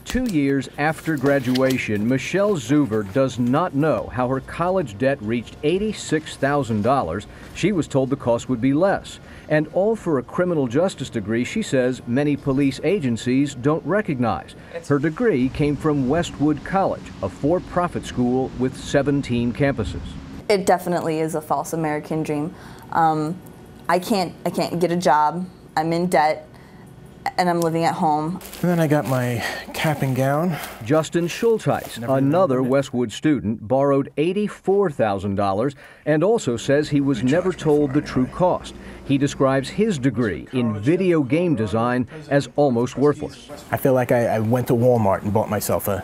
2 years after graduation, Michelle Zuver does not know how her college debt reached $86,000. She was told the cost would be less. And all for a criminal justice degree she says many police agencies don't recognize. Her degree came from Westwood College, a for-profit school with 17 campuses. It definitely is a false American dream. I can't get a job. I'm in debt. And I'm living at home. And then I got my cap and gown. Justin Schulteis, another Westwood student, borrowed $84,000 and also says he was never told the true cost. He describes his degree in video game design as almost worthless. I feel like I went to Walmart and bought myself a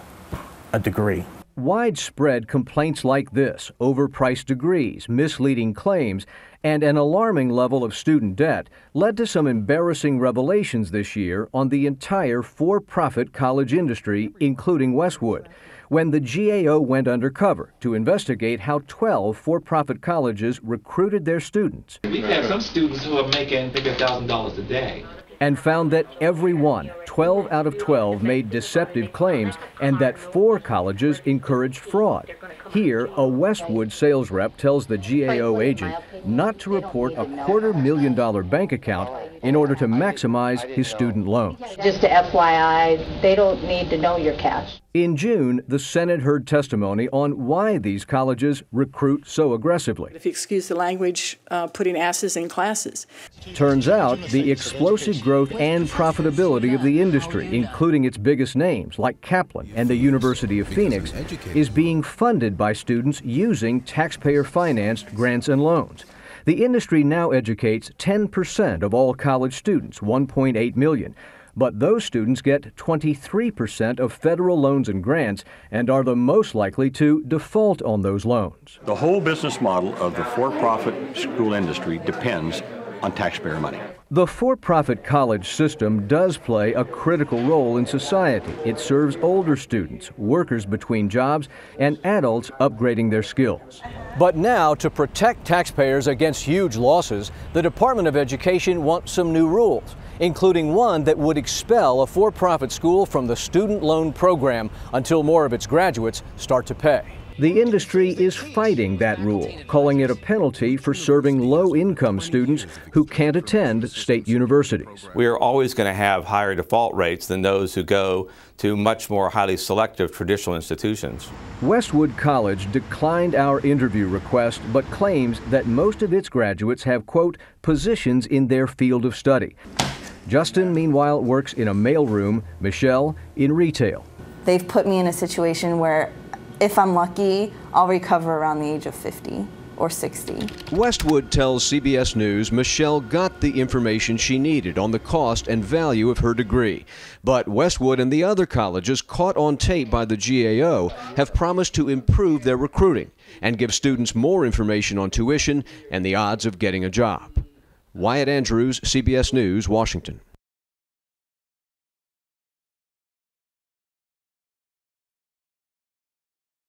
degree. Widespread complaints like this, overpriced degrees, misleading claims, and an alarming level of student debt led to some embarrassing revelations this year on the entire for-profit college industry, including Westwood, when the GAO went undercover to investigate how 12 for-profit colleges recruited their students. We've had some students who are making maybe $1,000 a day. And found that every one, 12 out of 12, made deceptive claims and that 4 colleges encouraged fraud. Here, a Westwood sales rep tells the GAO agent not to report a $250,000 bank account in order to maximize his student loans. Just to FYI, they don't need to know your cash. In June, the Senate heard testimony on why these colleges recruit so aggressively. If you excuse the language, putting asses in classes. Turns out the explosive growth and profitability of the industry, including its biggest names like Kaplan and the University of Phoenix, is being funded by students using taxpayer-financed grants and loans. The industry now educates 10% of all college students, 1.8 million. But those students get 23% of federal loans and grants and are the most likely to default on those loans. The whole business model of the for-profit school industry depends on taxpayer money. The for-profit college system does play a critical role in society. It serves older students, workers between jobs, and adults upgrading their skills. But now, to protect taxpayers against huge losses, the Department of Education wants some new rules, including one that would expel a for-profit school from the student loan program until more of its graduates start to pay. The industry is fighting that rule, calling it a penalty for serving low-income students who can't attend state universities. We are always going to have higher default rates than those who go to much more highly selective traditional institutions. Westwood College declined our interview request, but claims that most of its graduates have, quote, positions in their field of study. Justin, meanwhile, works in a mailroom, Michelle in retail. They've put me in a situation where if I'm lucky, I'll recover around the age of 50 or 60. Westwood tells CBS News Michelle got the information she needed on the cost and value of her degree. But Westwood and the other colleges caught on tape by the GAO have promised to improve their recruiting and give students more information on tuition and the odds of getting a job. Wyatt Andrews, CBS News, Washington.